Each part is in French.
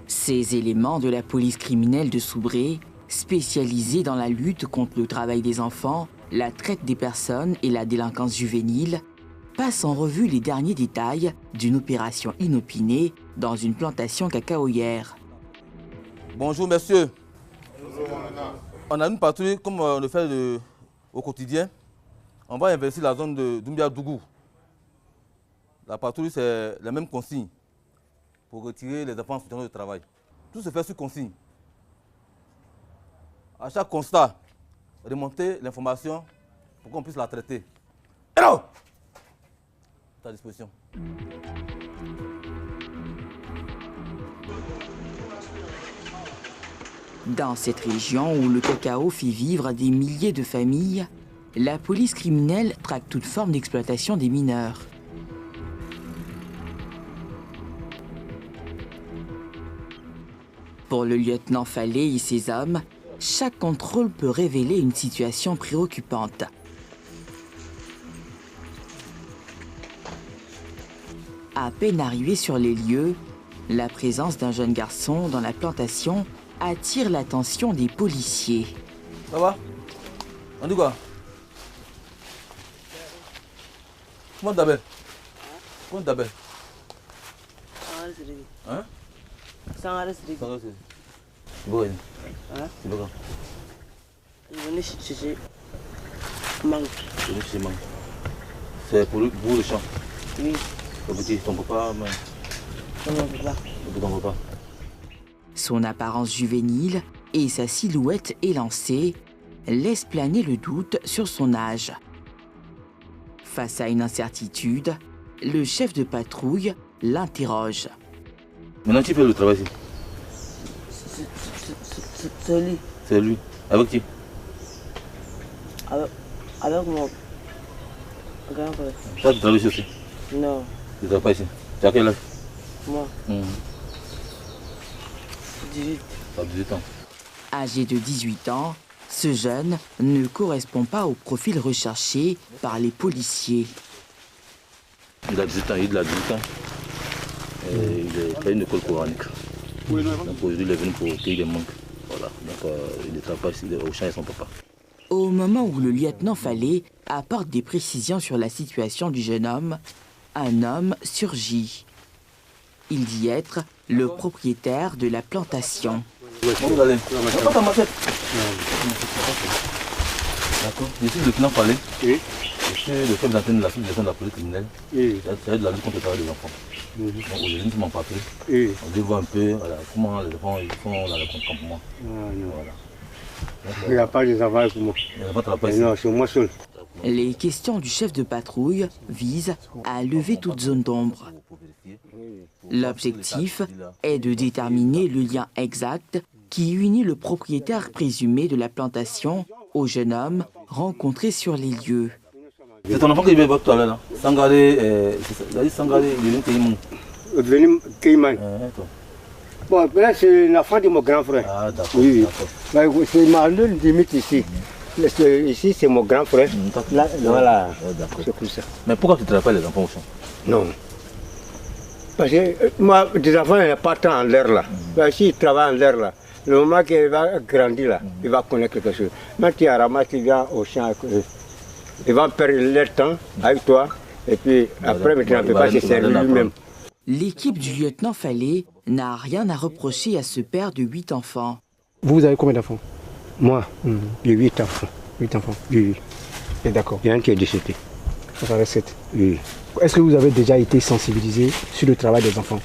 Ces éléments de la police criminelle de Soubré, spécialisés dans la lutte contre le travail des enfants, la traite des personnes et la délinquance juvénile, passent en revue les derniers détails d'une opération inopinée dans une plantation cacaoyère. Bonjour messieurs. On a une patrouille comme on le fait au quotidien. On va investir la zone de Doumbia-Dougou. La patrouille, c'est la même consigne pour retirer les enfants en situation de travail. Tout se fait sur consigne. À chaque constat, remonter l'information pour qu'on puisse la traiter. Hello! À ta disposition. Dans cette région où le cacao fait vivre des milliers de familles, la police criminelle traque toute forme d'exploitation des mineurs. Pour le lieutenant Fallet et ses hommes, chaque contrôle peut révéler une situation préoccupante. À peine arrivé sur les lieux, la présence d'un jeune garçon dans la plantation attire l'attention des policiers. Ça va? On dit quoi? Comment t'appelles? Comment t'appelles? Hein? Sangare Sidiki. Sangare Sidiki. C'est beau, hein? C'est beau. Je venais chercher mangue. Je venais chercher mangue. C'est pour le champ? Oui. Le petit, ton papa, mais... Non, papa. Ton papa. Son apparence juvénile et sa silhouette élancée laissent planer le doute sur son âge. Face à une incertitude, le chef de patrouille l'interroge. Maintenant, tu fais le travail ici? C'est lui. C'est lui. Avec qui? Avec mon grand frère. Toi, tu travailles ici aussi? Non. Tu ne travailles pas ici? Tu as quel âge? Moi. 18. Tu as 18 ans. Âgé de 18 ans, ce jeune ne correspond pas au profil recherché par les policiers. Il a 18 ans, il a 18 ans. Et il est à une école coranique. Donc aujourd'hui, il est venu pour cueillir des mangues. Voilà. Donc il ne travaille pas ici, au champ et son papa. Au moment où le lieutenant Fallet apporte des précisions sur la situation du jeune homme, un homme surgit. Il dit être le propriétaire de la plantation. Vous allez. Pas ta machette. D'accord. Je suis le lieutenant Fallet. Oui. Je suis le chef d'antenne de la sous-direction de la police criminelle. Oui. C'est de la lutte contre le travail des enfants. Donc aujourd'hui, nous sommes en patrouille. Oui. On dit voir un peu voilà, comment les enfants ils font dans le campement. Voilà. Il n'y a pas de travail pour moi. Il n'y a pas de travail ici. Non, c'est moi seul. Les questions du chef de patrouille visent à lever toute zone d'ombre. L'objectif est de déterminer le lien exact qui unit le propriétaire présumé de la plantation au jeune homme rencontré sur les lieux. C'est ton enfant qui vient voir tout à l'heure là. Sangare, il a dit Sangare, il est venu Keimon. Venu Keimon. Bon, là c'est l'enfant de mon grand frère. Ah d'accord. Oui, oui. C'est ma limite ici. Ici c'est mon grand frère. Là, voilà. C'est comme ça. Mais pourquoi tu ne travailles pas les enfants au champ? Non. Parce que moi, des enfants, il n'y a pas tant en l'air là. Ici, il travaille en l'air là. Le moment qu'il va grandir là, il va connaître quelque chose. Maintenant, tu as ramassé, il vient au champ. Il va perdre leur temps avec toi. Et puis après, tu ne peux pas se servir lui-même. L'équipe du lieutenant Fallet n'a rien à reprocher à ce père de 8 enfants. Vous avez combien d'enfants? Moi, j'ai 8 enfants. 8 enfants. Oui. Et d'accord. Il y en a un qui est décédé. Ça reste 7. Oui. Est-ce que vous avez déjà été sensibilisé sur le travail des enfants?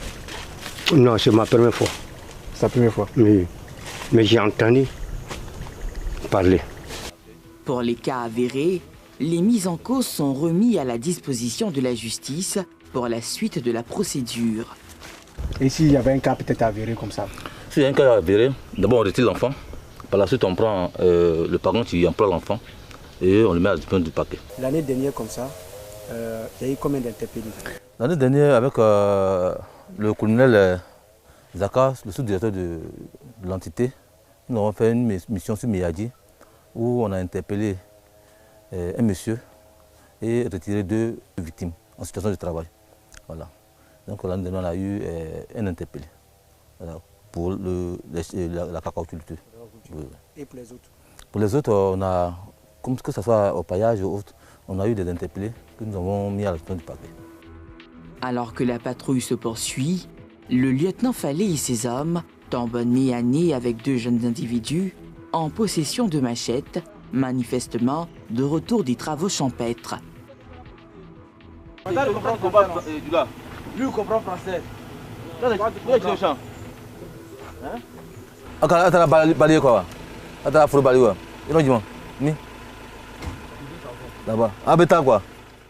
Non, c'est ma première fois. C'est la première fois? Oui. Mais j'ai entendu parler. Pour les cas avérés, les mises en cause sont remis à la disposition de la justice pour la suite de la procédure. Et s'il y avait un cas peut-être avéré comme ça? S'il y a un cas avéré, d'abord on retire l'enfant. Par la suite, on prend le parent qui emploie l'enfant et on le met à la disposition du parquet. L'année dernière comme ça, il y a eu combien d'interpellés? L'année dernière, avec le colonel Zaka, le sous-directeur de l'entité, nous avons fait une mission sur Miyadi où on a interpellé un monsieur et retiré 2 victimes en situation de travail. Voilà. Donc là, on a eu un interpellé, voilà, pour la cacaoculture. Et pour les autres? Pour les autres, on a, comme que ce soit au paillage ou autre, on a eu des interpellés que nous avons mis à la du paquet. Alors que la patrouille se poursuit, le lieutenant Fallet et ses hommes tombent nez à nez avec 2 jeunes individus en possession de machettes, manifestement de retour des travaux champêtres. Lui, il comprend français. Attends, la balayé quoi? Attends, la foule balayé quoi? Il dit ni? Là-bas. Ah, bêta quoi?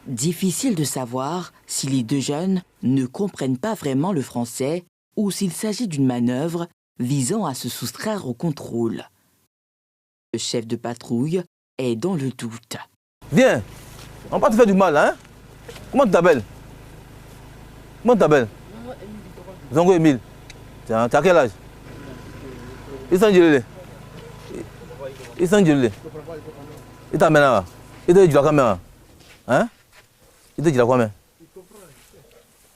Difficile de savoir si les 2 jeunes ne comprennent pas vraiment le français ou s'il s'agit d'une manœuvre visant à se soustraire au contrôle. Le chef de patrouille est dans le doute. Viens, on va pas te faire du mal, hein? Comment tu t'appelles? Comment tu t'appelles? Zongo Emile. Tiens, tu as quel âge? Il s'en gelé. Il s'en gelé. Il t'amène là. Il te dit la caméra. Hein? Il te dit la combien?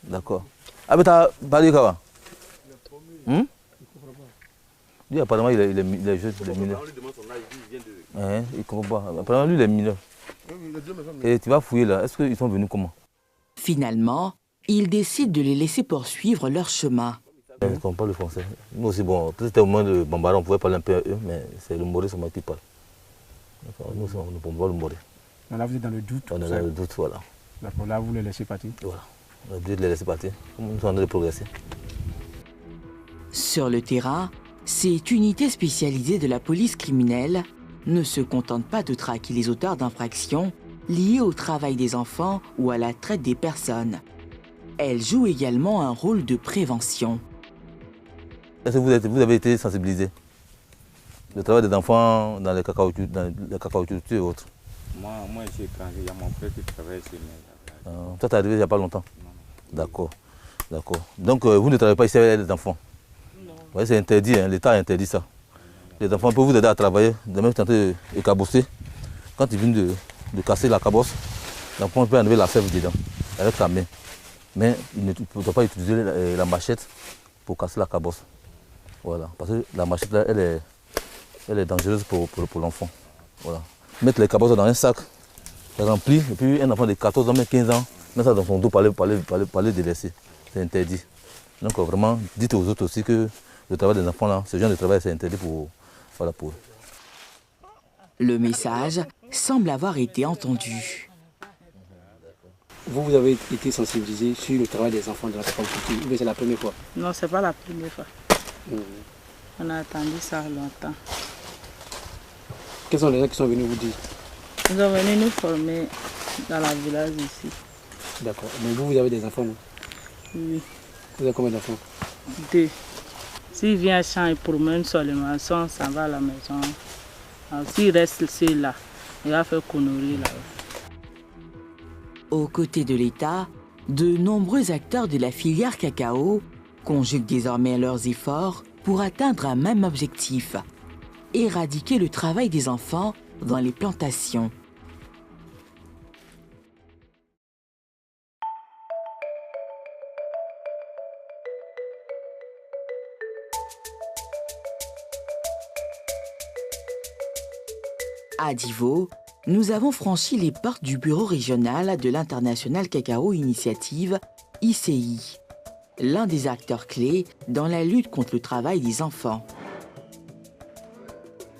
D'accord. Ah, mais tu as parlé quoi? Lui, apparemment, il est jeune, il est mineur. Il ne comprend pas. Apparemment, lui, il est mineur. Et tu vas fouiller là. Est-ce qu'ils sont venus comment? Finalement, ils décident de les laisser poursuivre leur chemin. Je ne comprends pas le français. Nous aussi, bon, peut-être au moment de Bambara, on pouvait parler un peu à eux, mais c'est le Moré seulement qui parle. Nous, on ne peut pas le Moré. Là, vous êtes dans le doute? On est dans le doute, voilà. D'accord, là, vous les laissez partir? Voilà. On est obligé de les laisser partir. Nous sommes en train de progresser. Sur le terrain, cette unité spécialisée de la police criminelle ne se contente pas de traquer les auteurs d'infractions liées au travail des enfants ou à la traite des personnes. Elle joue également un rôle de prévention. Est-ce que vous avez été sensibilisé? Le travail des enfants dans les cacaocultures et autres? Moi, je suis étranger, il y a mon frère qui travaille chez moi. Toi, tu es arrivé il n'y a pas longtemps? D'accord. D'accord. Donc, vous ne travaillez pas ici avec les enfants? Non. Ouais, c'est interdit, hein. L'État a interdit ça. Les enfants peuvent vous aider à travailler, de même tenter de cabosser. Quand ils viennent de casser la cabosse, l'enfant peut enlever la sève dedans, avec sa main. Mais il ne doit pas utiliser la machette pour casser la cabosse. Voilà. Parce que la machette, là, elle est dangereuse pour l'enfant. Voilà. Mettre les cabosses dans un sac, c'est rempli, et puis un enfant de 14 ans, même 15 ans, met ça dans son dos pour aller délaisser. C'est interdit. Donc vraiment, dites aux autres aussi que le travail des enfants, là, ce genre de travail, c'est interdit pour eux. Le message semble avoir été entendu. Vous avez été sensibilisé sur le travail des enfants de la cacaoculture, mais c'est la première fois? Non, c'est pas la première fois. On a attendu ça longtemps. Quels sont les gens qui sont venus vous dire? Ils sont venus nous former dans la village ici. D'accord. Mais vous avez des enfants, non? Oui. Vous avez combien d'enfants? 2. S'il vient à champ, il promène seulement, ça va à la maison. S'il reste là, il va faire connerie là. Aux côtés de l'État, de nombreux acteurs de la filière cacao conjuguent désormais leurs efforts pour atteindre un même objectif: éradiquer le travail des enfants dans les plantations. À Divo, nous avons franchi les portes du bureau régional de l'International Cacao Initiative, ICI, l'un des acteurs clés dans la lutte contre le travail des enfants.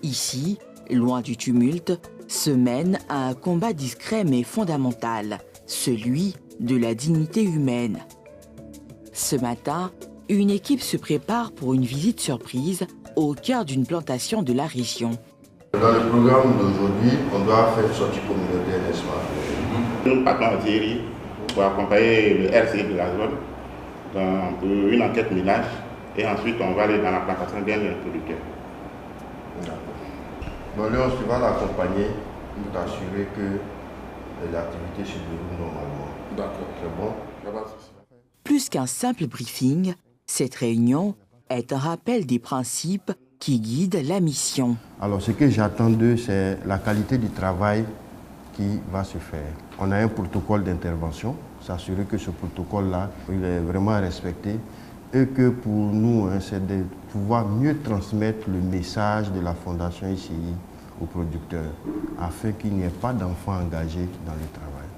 Ici, loin du tumulte, se mène un combat discret mais fondamental, celui de la dignité humaine. Ce matin, une équipe se prépare pour une visite surprise au cœur d'une plantation de la région. Dans le programme d'aujourd'hui, on doit faire une sortie communautaire, n'est-ce pas? Nous partons à Thierry pour accompagner le RCI de la zone dans une enquête ménage et ensuite on va aller dans la plantation d'un producteur. D'accord. Donc, tu vas l'accompagner pour t'assurer que l'activité se déroule normalement. D'accord. C'est bon? Plus qu'un simple briefing, cette réunion est un rappel des principes qui guident la mission. Alors, ce que j'attends d'eux, c'est la qualité du travail qui va se faire. On a un protocole d'intervention, s'assurer que ce protocole-là, il est vraiment respecté et que pour nous, c'est de pouvoir mieux transmettre le message de la Fondation ICI aux producteurs, afin qu'il n'y ait pas d'enfants engagés dans le travail.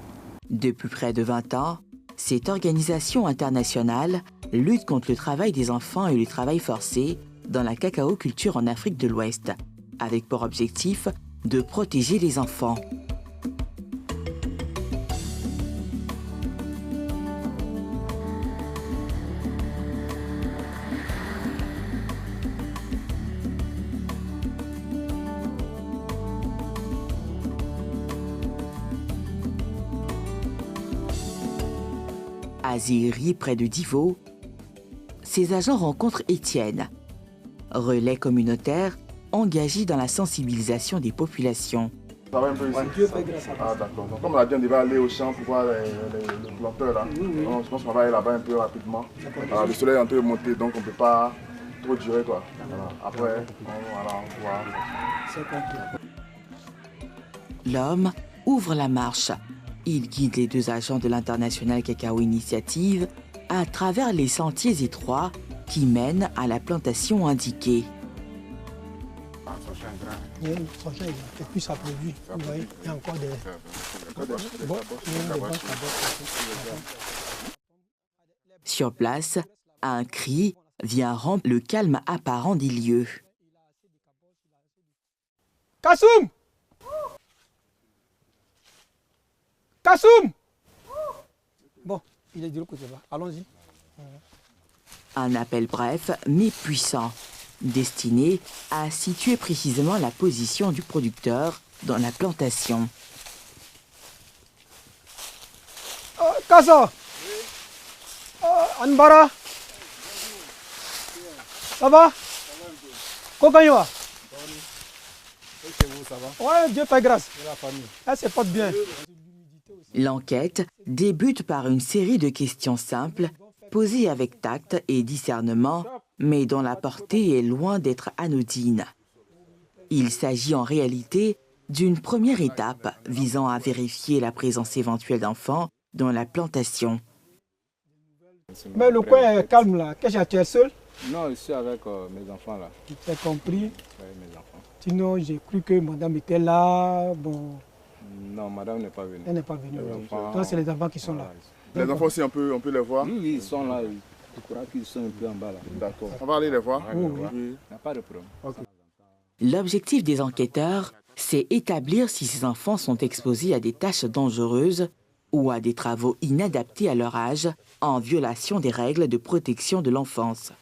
Depuis près de 20 ans, cette organisation internationale lutte contre le travail des enfants et le travail forcé dans la cacao-culture en Afrique de l'Ouest, avec pour objectif de protéger les enfants. À Zéhéry, près de Divo, ses agents rencontrent Étienne, relais communautaire engagé dans la sensibilisation des populations. Ça va un peu ici. Ah d'accord. Donc, comme on a dit, on devait aller au champ pour voir les planteurs là. Donc, je pense qu'on va aller là-bas un peu rapidement. Alors, le soleil est en train de monter, donc on ne peut pas trop durer quoi. Voilà. Après, on voit. L'homme ouvre la marche. Il guide les deux agents de l'International Cacao Initiative à travers les sentiers étroits qui mènent à la plantation indiquée. Et puis ça produit. Vous voyez, il y a encore des... Sur place, un cri vient rompre le calme apparent des lieux. Kassoum! Kassoum! Bon, il est de l'autre côté là. Allons-y. Un appel bref mais puissant, destiné à situer précisément la position du producteur dans la plantation. Kassa! Anbara! Ça va? Comment il va? Ouais, Dieu fait grâce. Ah, c'est pas bien. L'enquête débute par une série de questions simples, posées avec tact et discernement, mais dont la portée est loin d'être anodine. Il s'agit en réalité d'une première étape visant à vérifier la présence éventuelle d'enfants dans la plantation. Mais le coin est calme là. Qu'est-ce que tu es seul? Non, je suis avec mes enfants là. Tu as compris? Oui, mes enfants. Sinon, j'ai cru que madame était là. Bon. Non, madame n'est pas venue. Elle n'est pas venue. Donc, c'est les enfants qui sont là. Les enfants aussi, on peut les voir? Oui, ils sont là. Je crois qu'ils sont un peu en bas là. D'accord. On va aller les voir? Oui. Il n'y a pas de problème. Okay. L'objectif des enquêteurs, c'est établir si ces enfants sont exposés à des tâches dangereuses ou à des travaux inadaptés à leur âge, en violation des règles de protection de l'enfance.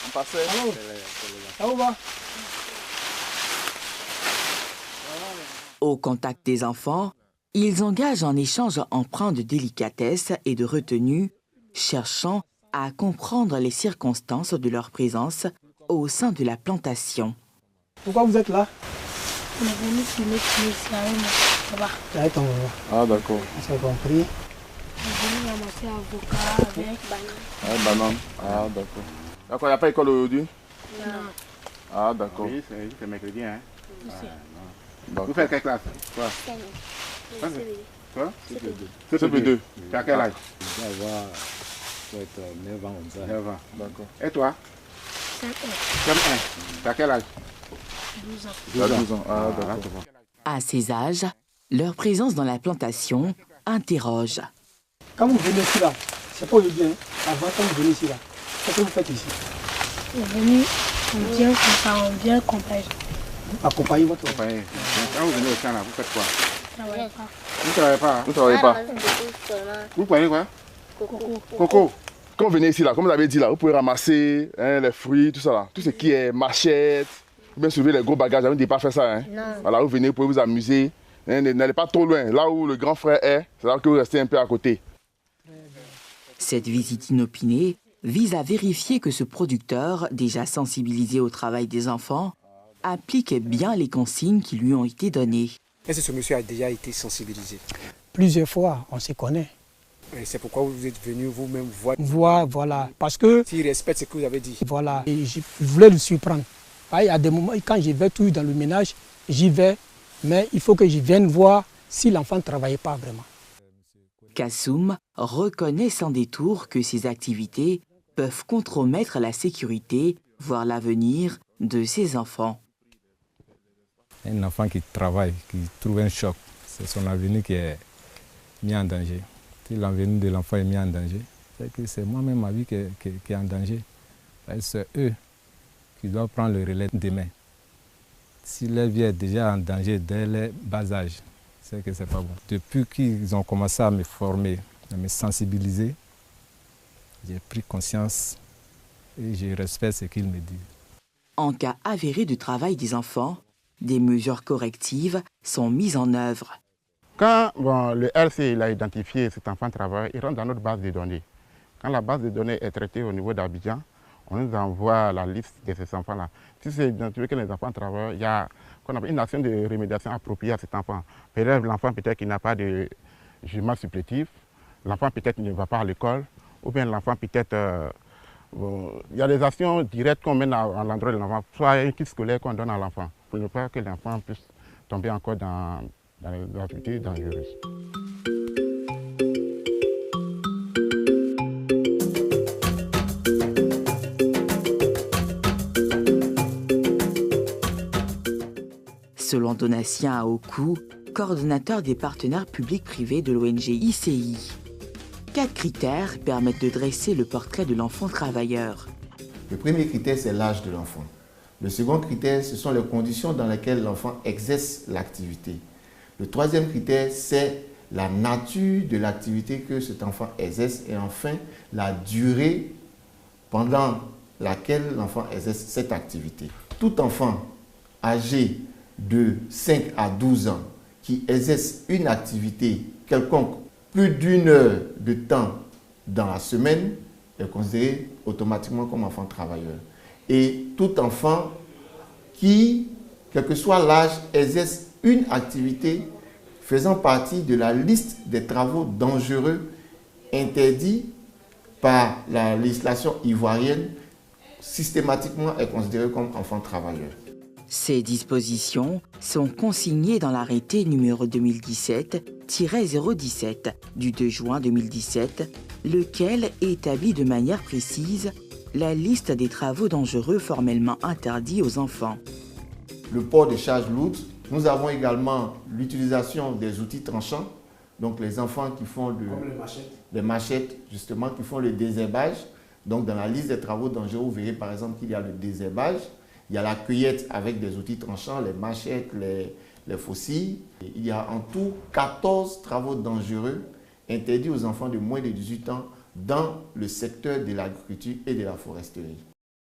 On passait. Au contact des enfants, ils engagent un échange empreint de délicatesse et de retenue, cherchant à comprendre les circonstances de leur présence au sein de la plantation. Pourquoi vous êtes là? On est venu filmer ici là-bas. Ah d'accord. J'ai compris. On est venu ramasser avocat avec banane. Ah, banane. Ah d'accord. D'accord, il n'y a pas école aujourd'hui? Non. Ah d'accord. Oui, c'est mercredi, hein? Vous faites quelle classe? Quoi? Quoi? CP2. Tu as quel âge? Je vais avoir peut-être 9 ans comme ça. 9 ans, d'accord. Et toi? 5 ans. 5 ans. Tu as quel âge? 12 ans. Tu as 12 ans. Ah d'accord. À ces âges, leur présence dans la plantation interroge. Quand vous venez ici là, c'est pas aujourd'hui, hein. Avant quand vous venez ici là, qu'est-ce que vous faites ici? On est venu, on vient comme ça, on vient accompagner. Accompagner votre enfant. Quand vous venez au champ là, vous faites quoi? On ne travaille pas. Vous ne travaillez pas? Vous ne travaillez pas? Vous prenez quoi? Coco. Quand vous venez ici là, comme vous avez dit là, vous pouvez ramasser les fruits, tout ça là. Tout ce qui est machette, ou bien soulever les gros bagages, vous ne devez pas faire ça. Hein? Non. Voilà, vous venez, vous pouvez vous amuser. N'allez pas trop loin. Là où le grand frère est, c'est là que vous restez un peu à côté. Cette visite inopinée vise à vérifier que ce producteur, déjà sensibilisé au travail des enfants, applique bien les consignes qui lui ont été données. Est-ce que ce monsieur a déjà été sensibilisé? Plusieurs fois, on se connaît. Et c'est pourquoi vous êtes venu vous-même voir, voilà, parce que... S'il respecte ce que vous avez dit. Voilà, et je voulais le surprendre. Il y a des moments, quand je vais tout dans le ménage, j'y vais, mais il faut que je vienne voir si l'enfant ne travaillait pas vraiment. Kassoum reconnaît sans détour que ces activités peuvent compromettre la sécurité, voire l'avenir de ses enfants. Un enfant qui travaille, qui trouve un choc, c'est son avenir qui est mis en danger. Si l'avenir de l'enfant est mis en danger, c'est que c'est moi-même ma vie qui est en danger. C'est eux qui doivent prendre le relais demain. Si leur vie est déjà en danger dès le bas âge, c'est que c'est pas bon. Depuis qu'ils ont commencé à me former, à me sensibiliser, j'ai pris conscience et je respecte ce qu'ils me disent. En cas avéré de travail des enfants, des mesures correctives sont mises en œuvre. Quand le RC il a identifié cet enfant travailleur, il rentre dans notre base de données. Quand la base de données est traitée au niveau d'Abidjan, on nous envoie la liste de ces enfants-là. Si c'est identifié que les enfants travaillent, il y a une action de remédiation appropriée à cet enfant. Peut-être l'enfant qui n'a pas de jugement supplétif, l'enfant peut-être ne va pas à l'école, ou bien l'enfant peut-être... il y a des actions directes qu'on mène à l'endroit de l'enfant, soit un kit scolaire qu'on donne à l'enfant, pour ne pas que l'enfant puisse tomber encore dans les activités dangereuses. Selon Donatien Aokou, coordonnateur des partenaires publics-privés de l'ONG ICI, 4 critères permettent de dresser le portrait de l'enfant travailleur. Le premier critère, c'est l'âge de l'enfant. Le second critère, ce sont les conditions dans lesquelles l'enfant exerce l'activité. Le troisième critère, c'est la nature de l'activité que cet enfant exerce et enfin la durée pendant laquelle l'enfant exerce cette activité. Tout enfant âgé de 5 à 12 ans qui exerce une activité quelconque plus d'1 heure de temps dans la semaine est considéré automatiquement comme enfant travailleur. Et tout enfant qui, quel que soit l'âge, exerce une activité faisant partie de la liste des travaux dangereux interdits par la législation ivoirienne, systématiquement est considéré comme enfant travailleur. Ces dispositions sont consignées dans l'arrêté numéro 2017-017 du 2 juin 2017, lequel établit de manière précise la liste des travaux dangereux formellement interdits aux enfants. Le port de charges lourdes. Nous avons également l'utilisation des outils tranchants, donc les enfants qui font les machettes, justement, qui font le désherbage. Donc dans la liste des travaux dangereux, vous verrez par exemple qu'il y a le désherbage, il y a la cueillette avec des outils tranchants, les machettes, les faucilles. Il y a en tout 14 travaux dangereux interdits aux enfants de moins de 18 ans dans le secteur de l'agriculture et de la foresterie.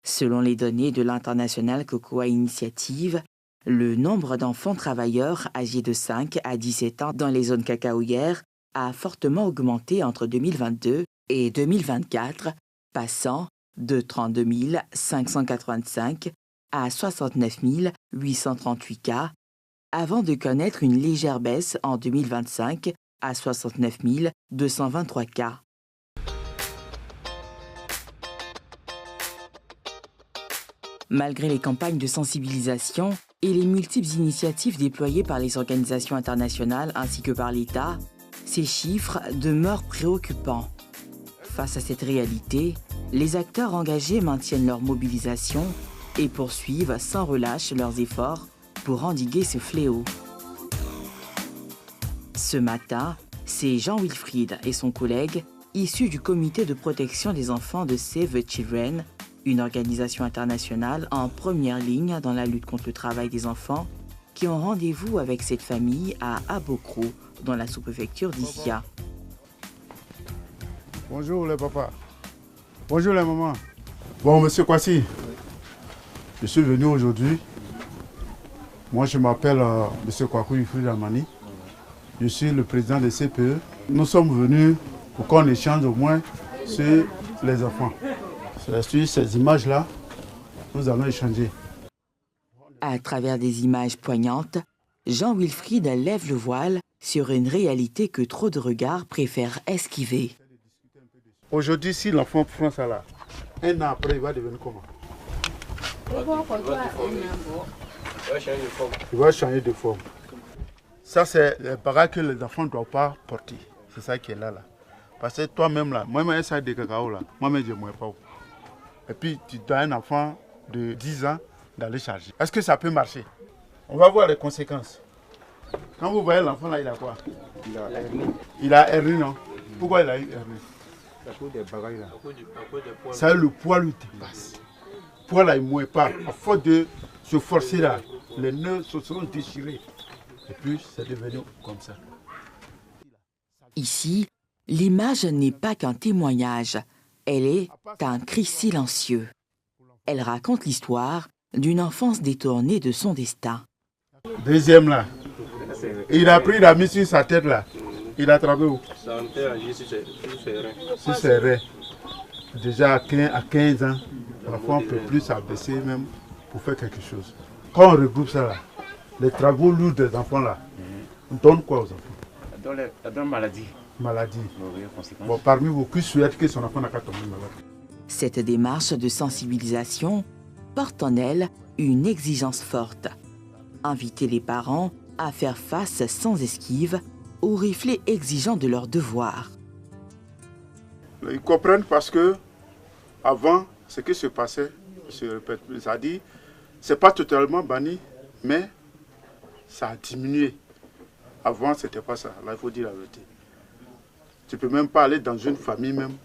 Selon les données de l'International Cocoa Initiative, le nombre d'enfants travailleurs âgés de 5 à 17 ans dans les zones cacaoyères a fortement augmenté entre 2022 et 2024, passant de 32 585 à 69 838 cas, avant de connaître une légère baisse en 2025 à 69 223 cas. Malgré les campagnes de sensibilisation et les multiples initiatives déployées par les organisations internationales ainsi que par l'État, ces chiffres demeurent préoccupants. Face à cette réalité, les acteurs engagés maintiennent leur mobilisation et poursuivent sans relâche leurs efforts pour endiguer ce fléau. Ce matin, c'est Jean Wilfried et son collègue, issus du comité de protection des enfants de Save the Children, une organisation internationale en première ligne dans la lutte contre le travail des enfants, qui ont rendez-vous avec cette famille à Abokro, dans la sous-préfecture d'Issia. Bonjour les papas. Bonjour les mamans. Bon, monsieur Kwasi, je suis venu aujourd'hui. Moi, je m'appelle monsieur Kwaku Wilfried Amani. Je suis le président des CPE. Nous sommes venus pour qu'on échange au moins sur les enfants. Sur ces images-là, nous allons échanger. À travers des images poignantes, Jean Wilfried lève le voile sur une réalité que trop de regards préfèrent esquiver. Aujourd'hui, si l'enfant prend ça là, un an après, il va devenir comment? Il va changer de forme. Ça, c'est les bagages que les enfants ne doivent pas porter. C'est ça qui est là. Parce que toi-même, là, moi-même, ça de cacao, là, moi-même, je ne mange pas. Et puis, tu dois un enfant de 10 ans d'aller charger. Est-ce que ça peut marcher? On va voir les conséquences. Quand vous voyez l'enfant, là, il a quoi? Il a hernie, non? Pourquoi il a eu hernie? À cause des bagages, là. Ça, le poids lui dépasse. Le poids, là, il ne mouille pas. À force de se forcer, là, les nœuds se sont déchirés. Et puis, c'est devenu comme ça. Ici, l'image n'est pas qu'un témoignage, elle est un cri silencieux. Elle raconte l'histoire d'une enfance détournée de son destin. Deuxième là, il a pris la mis sur sa tête là, il a attrapé où? Sur ses reins. Déjà à 15 ans, l'enfant ne peut plus s'abaisser même pour faire quelque chose. Quand on regroupe ça là, les travaux lourds des enfants là, on donne quoi aux enfants? Ça donne maladie. Maladie. Bon, parmi vous, qui souhaite que son enfant n'a qu'à tomber malade? Cette démarche de sensibilisation porte en elle une exigence forte. Inviter les parents à faire face sans esquive aux reflets exigeants de leurs devoirs. Ils comprennent parce que avant, ce qui se passait se répète plus. C'est-à-dire, ce n'est pas totalement banni, mais ça a diminué. Avant, ce n'était pas ça. Là, il faut dire la vérité. Tu ne peux même pas aller dans une famille même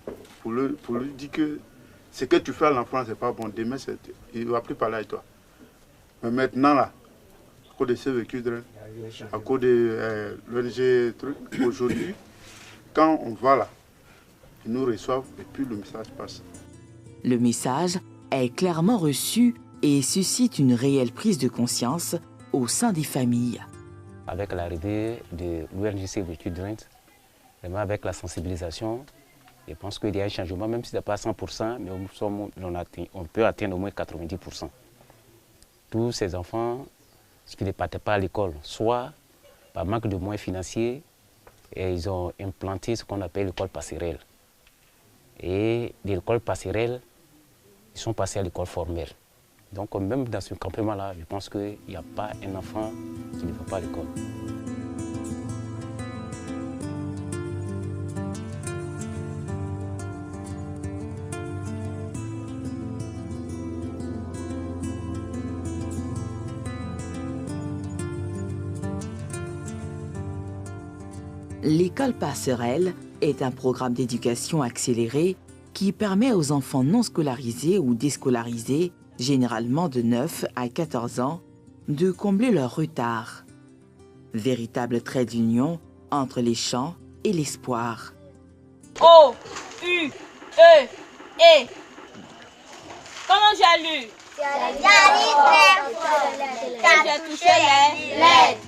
pour lui dire que ce que tu fais à l'enfant, ce n'est pas bon. Demain, il ne va plus parler avec toi. Mais maintenant, là, à cause de ces véhicules, à cause de l'ONG truc, aujourd'hui, quand on va là, ils nous reçoivent et puis le message passe. Le message est clairement reçu et suscite une réelle prise de conscience au sein des familles. Avec l'arrivée de l'ONG Save the Children, vraiment avec la sensibilisation, je pense qu'il y a un changement, même si ce n'est pas à 100%, mais on peut atteindre au moins 90%. Tous ces enfants qui ne partaient pas à l'école, soit par manque de moyens financiers, et ils ont implanté ce qu'on appelle l'école passerelle. Et de l'école passerelle, ils sont passés à l'école formelle. Donc même dans ce campement-là, je pense qu'il n'y a pas un enfant qui ne va pas à l'école. L'école passerelle est un programme d'éducation accélérée qui permet aux enfants non scolarisés ou déscolarisés, généralement de 9 à 14 ans, de combler leur retard. Véritable trait d'union entre les chants et l'espoir. O, U, E, E. Comment j'ai lu? Quand j'ai touché les lettres.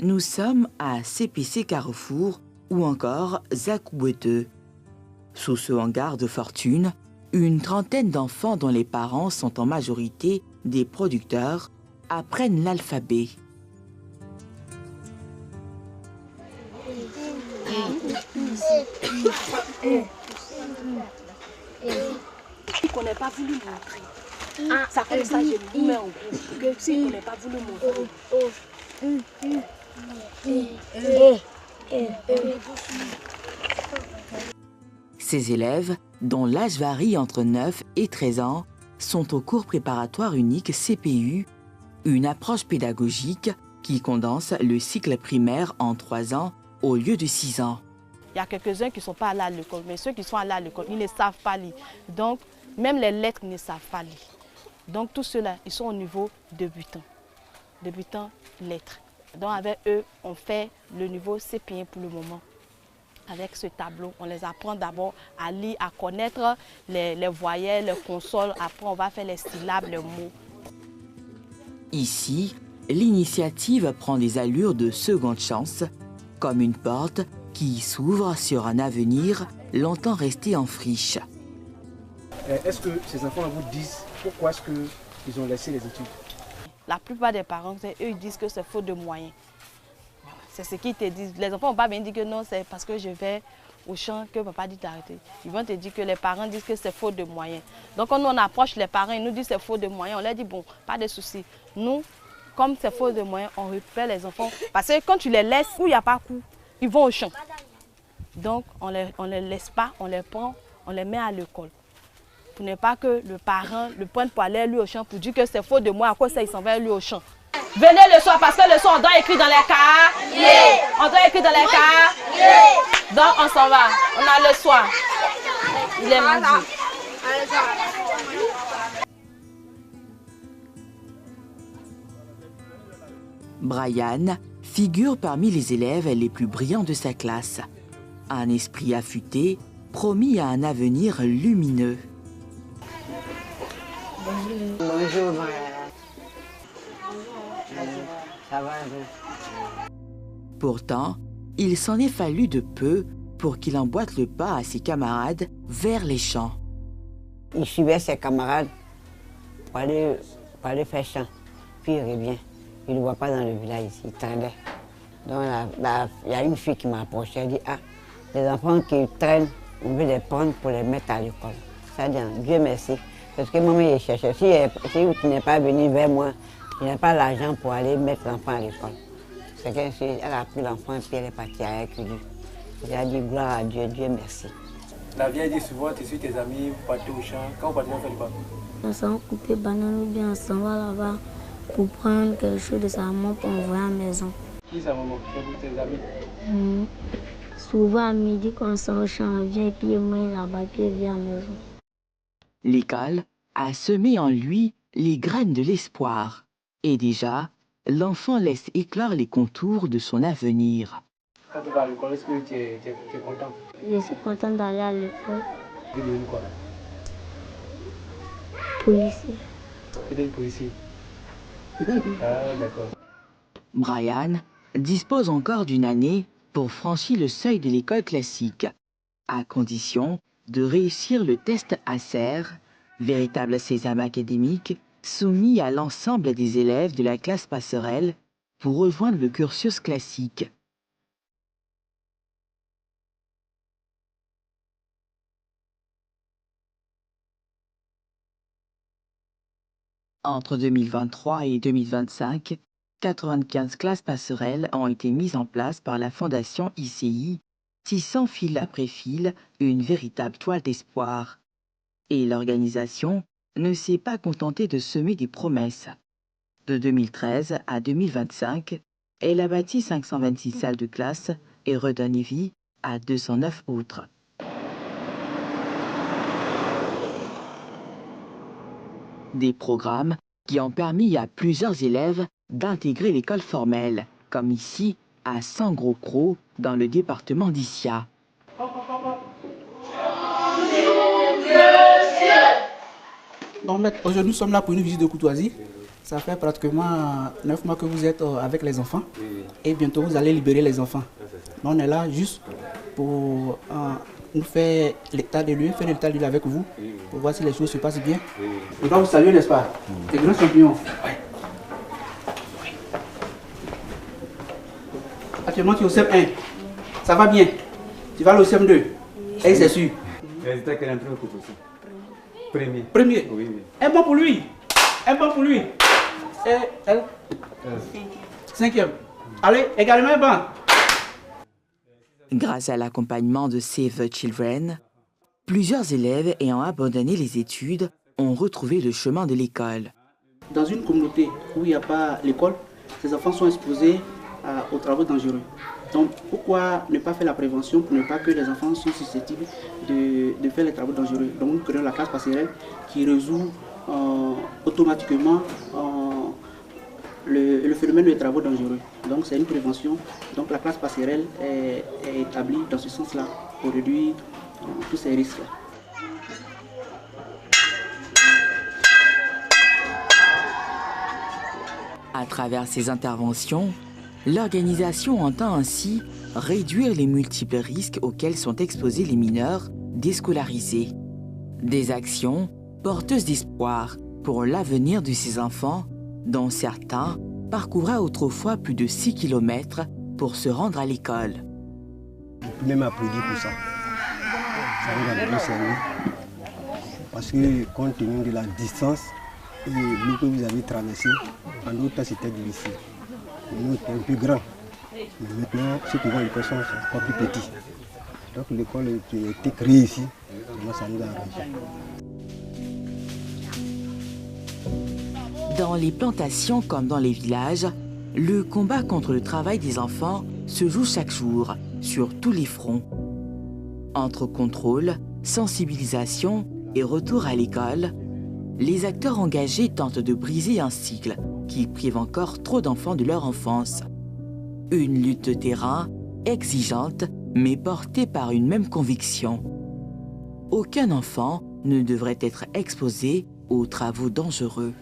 Nous sommes à CPC Carrefour ou encore Zakoueteux. Sous ce hangar de fortune, une trentaine d'enfants dont les parents sont en majorité des producteurs apprennent l'alphabet. Qu'on n'ait pas voulu montrer. Ça comme ça, je me mets en groupe. Que si on n'ait pas voulu montrer. Ces élèves, dont l'âge varie entre 9 et 13 ans, sont au cours préparatoire unique CPU, une approche pédagogique qui condense le cycle primaire en 3 ans au lieu de 6 ans. Il y a quelques-uns qui ne sont pas allés à l'école, mais ceux qui sont allés à l'école, ils ne savent pas lire. Donc, même les lettres, ils ne savent pas lire. Donc, tous ceux-là, ils sont au niveau débutant. Débutant, lettres. Donc, avec eux, on fait le niveau CP1 pour le moment. Avec ce tableau, on les apprend d'abord à lire, à connaître les voyelles, les consoles. Après, on va faire les syllabes, les mots. Ici, l'initiative prend des allures de seconde chance, comme une porte qui s'ouvre sur un avenir longtemps resté en friche. Est-ce que ces enfants vous disent pourquoi est-ce qu'ils ont laissé les études? La plupart des parents, eux, ils disent que c'est faute de moyens. C'est ce qu'ils te disent. Les enfants ne vont pas venir dire que non, c'est parce que je vais au champ que papa dit d'arrêter. Ils vont te dire que les parents disent que c'est faute de moyens. Donc quand on approche les parents, ils nous disent que c'est faute de moyens. On leur dit bon, pas de souci. Nous, comme c'est faute de moyens, on récupère les enfants. Parce que quand tu les laisses où il n'y a pas coup, ils vont au champ. Donc on les laisse pas, on les prend, on les met à l'école. Pour ne pas que le parent le prenne pour aller lui au champ pour dire que c'est faute de moi, à cause ça il s'en va lui au champ. Venez le soir parce que le soir on doit écrire dans les cas. Yeah. On doit écrire dans les cas. Yeah. Donc on s'en va. On a le soir. Il est midi. Brian figure parmi les élèves les plus brillants de sa classe. Un esprit affûté, promis à un avenir lumineux. Bonjour, Brian. Ça va? Pourtant, il s'en est fallu de peu pour qu'il emboîte le pas à ses camarades vers les champs. Il suivait ses camarades pour aller faire champ. Puis il revient. Il ne le voit pas dans le village ici, il traînait. Donc il y a une fille qui m'a approché, elle dit « Ah, les enfants qui traînent, on veut les prendre pour les mettre à l'école. » Ça dit « Dieu merci. » Parce que maman, il cherchait. Si tu n'es pas venu vers moi, je n'ai pas l'argent pour aller mettre l'enfant à l'école. C'est qu'elle a pris l'enfant et puis elle est partie avec lui. Elle a dit gloire à Dieu, Dieu merci. La vieille dit souvent, tu suis tes amis, vous partez au champ. Quand vous partez, on fait du quoi? On s'en couper banane ou bien on s'en va là-bas pour prendre quelque chose de sa maman pour envoyer à la maison. Qui sa maman? C'est tes amis? Souvent à midi, quand on s'en au champ, on vient et puis moi là-bas, puis il vient à la maison. L'école a semé en lui les graines de l'espoir. Et déjà, l'enfant laisse éclore les contours de son avenir. Quand tu vas à l'école, est-ce que tu es content? Je suis contente d'aller à l'école. Tu es devenu quoi? Policier. Tu es policier? Ah, d'accord. Brian dispose encore d'une année pour franchir le seuil de l'école classique, à condition de réussir le test ACER, véritable sésame académique, soumis à l'ensemble des élèves de la classe passerelle pour rejoindre le cursus classique. Entre 2023 et 2025, 95 classes passerelles ont été mises en place par la Fondation ICI, tissant fil après fil une véritable toile d'espoir. Et l'organisation ne s'est pas contentée de semer des promesses. De 2013 à 2025, elle a bâti 526 salles de classe et redonné vie à 209 autres. Des programmes qui ont permis à plusieurs élèves d'intégrer l'école formelle, comme ici à Sangro-Cro, dans le département d'Issia. Donc, maître, aujourd'hui nous sommes là pour une visite de courtoisie. Ça fait pratiquement 9 mois que vous êtes avec les enfants et bientôt vous allez libérer les enfants. Donc, on est là juste pour nous faire l'état de lieu, faire l'état de lieu avec vous pour voir si les choses se passent bien. On va vous saluer, n'est-ce pas? Des grands champions. Actuellement, tu es au CM1. Ça va bien. Tu vas au CM2. Et c'est sûr. Résultat quel entrée au couteau? Premier. Premier. Oui, oui. Un bon pour lui. Un bon pour lui. Et elle? Cinquième. Allez, également un bon. Grâce à l'accompagnement de Save the Children, plusieurs élèves ayant abandonné les études ont retrouvé le chemin de l'école. Dans une communauté où il n'y a pas l'école, ces enfants sont exposés aux travaux dangereux. Donc pourquoi ne pas faire la prévention pour ne pas que les enfants soient susceptibles de faire les travaux dangereux? Donc nous créons la classe passerelle qui résout automatiquement le phénomène des travaux dangereux. Donc c'est une prévention. Donc la classe passerelle est établie dans ce sens-là pour réduire tous ces risques-là. À travers ces interventions, l'organisation entend ainsi réduire les multiples risques auxquels sont exposés les mineurs déscolarisés. Des actions porteuses d'espoir pour l'avenir de ces enfants, dont certains parcouraient autrefois plus de 6 km pour se rendre à l'école. Je peux même applaudir pour ça. Ça nous a bien servi. Parce que compte tenu de la distance et l'eau que vous avez traversée, en d'autres temps c'était difficile. Nous était un peu grand. Mais maintenant, ceux qui vont à l'école sont encore plus petits. Donc l'école qui a été créée ici, ça nous a arrangé. Dans les plantations comme dans les villages, le combat contre le travail des enfants se joue chaque jour, sur tous les fronts. Entre contrôle, sensibilisation et retour à l'école, les acteurs engagés tentent de briser un cycle qui prive encore trop d'enfants de leur enfance. Une lutte de terrain, exigeante, mais portée par une même conviction. Aucun enfant ne devrait être exposé aux travaux dangereux.